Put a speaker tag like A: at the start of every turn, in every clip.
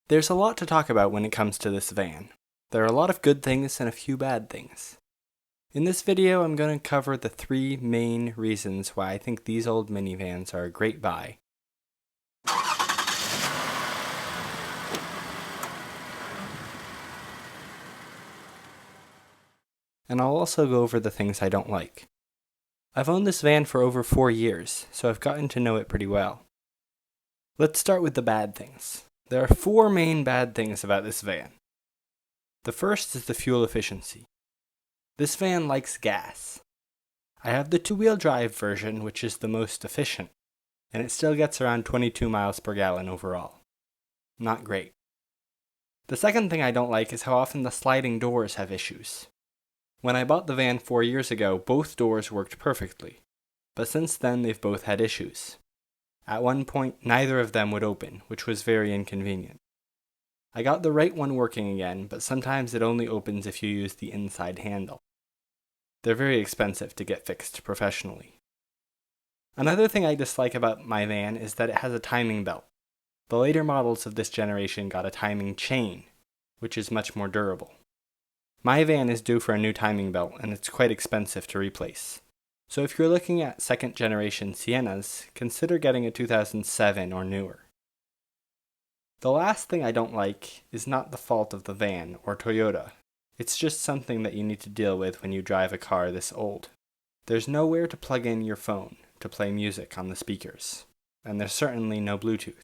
A: There's a lot to talk about when it comes to this van. There are a lot of good things and a few bad things. In this video, I'm going to cover the three main reasons why I think these old minivans are a great buy. And I'll also go over the things I don't like. I've owned this van for over 4 years, so I've gotten to know it pretty well. Let's start with the bad things. There are 4 main bad things about this van. The first is the fuel efficiency. This van likes gas. I have the 2-wheel drive version, which is the most efficient, and it still gets around 22 miles per gallon overall. Not great. The second thing I don't like is how often the sliding doors have issues. When I bought the van 4 years ago, both doors worked perfectly, but since then they've both had issues. At one point, neither of them would open, which was very inconvenient. I got the right one working again, but sometimes it only opens if you use the inside handle. They're very expensive to get fixed professionally. Another thing I dislike about my van is that it has a timing belt. The later models of this generation got a timing chain, which is much more durable. My van is due for a new timing belt, and it's quite expensive to replace. So if you're looking at second generation Siennas, consider getting a 2007 or newer. The last thing I don't like is not the fault of the van or Toyota. It's just something that you need to deal with when you drive a car this old. There's nowhere to plug in your phone to play music on the speakers, and there's certainly no Bluetooth.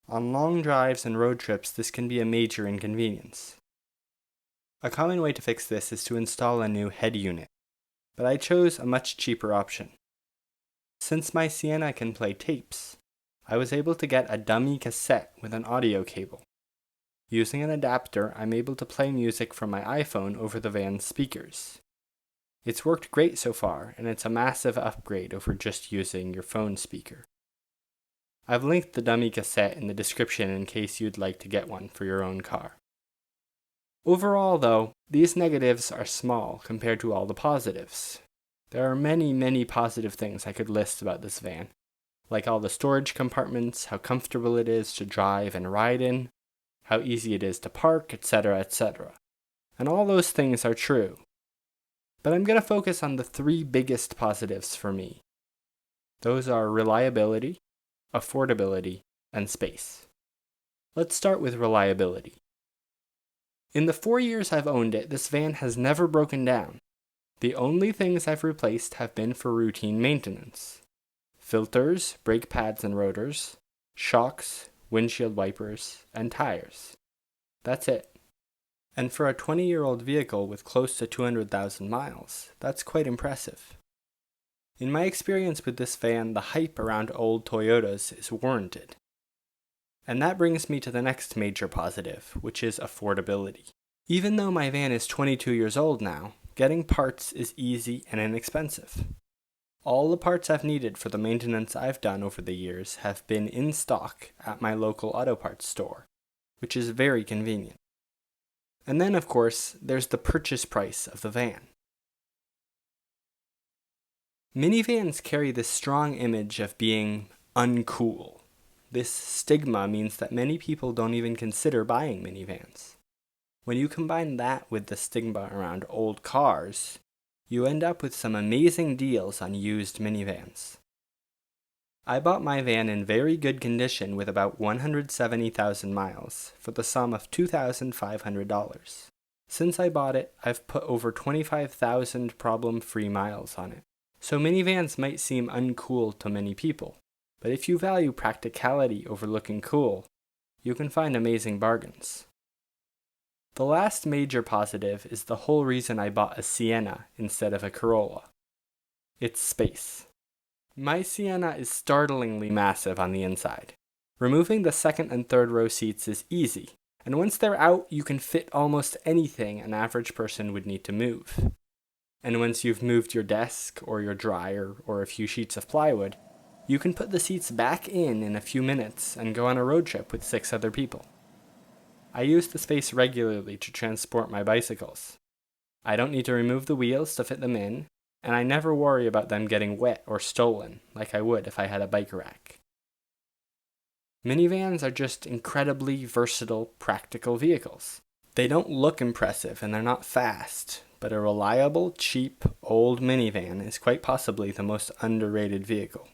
A: On long drives and road trips, this can be a major inconvenience. A common way to fix this is to install a new head unit, but I chose a much cheaper option. Since my Sienna can play tapes, I was able to get a dummy cassette with an audio cable. Using an adapter, I'm able to play music from my iPhone over the van's speakers. It's worked great so far, and it's a massive upgrade over just using your phone speaker. I've linked the dummy cassette in the description in case you'd like to get one for your own car. Overall, though, these negatives are small compared to all the positives. There are many positive things I could list about this van, like all the storage compartments, how comfortable it is to drive and ride in, how easy it is to park, etc., etc. And all those things are true. But I'm going to focus on the 3 biggest positives for me. Those are reliability, affordability, and space. Let's start with reliability. In the 4 years I've owned it, this van has never broken down. The only things I've replaced have been for routine maintenance. Filters, brake pads and rotors, shocks, windshield wipers, and tires. That's it. And for a 20-year-old vehicle with close to 200,000 miles, that's quite impressive. In my experience with this van, the hype around old Toyotas is warranted. And that brings me to the next major positive, which is affordability. Even though my van is 22 years old now, getting parts is easy and inexpensive. All the parts I've needed for the maintenance I've done over the years have been in stock at my local auto parts store, which is very convenient. And then, of course, there's the purchase price of the van. Minivans carry this strong image of being uncool. This stigma means that many people don't even consider buying minivans. When you combine that with the stigma around old cars, you end up with some amazing deals on used minivans. I bought my van in very good condition with about 170,000 miles for the sum of $2,500. Since I bought it, I've put over 25,000 problem-free miles on it. So minivans might seem uncool to many people, but if you value practicality over looking cool, you can find amazing bargains. The last major positive is the whole reason I bought a Sienna instead of a Corolla. It's space. My Sienna is startlingly massive on the inside. Removing the second and third row seats is easy, and once they're out, you can fit almost anything an average person would need to move. And once you've moved your desk or your dryer or a few sheets of plywood, you can put the seats back in a few minutes and go on a road trip with 6 other people. I use the space regularly to transport my bicycles. I don't need to remove the wheels to fit them in, and I never worry about them getting wet or stolen like I would if I had a bike rack. Minivans are just incredibly versatile, practical vehicles. They don't look impressive and they're not fast, but a reliable, cheap, old minivan is quite possibly the most underrated vehicle.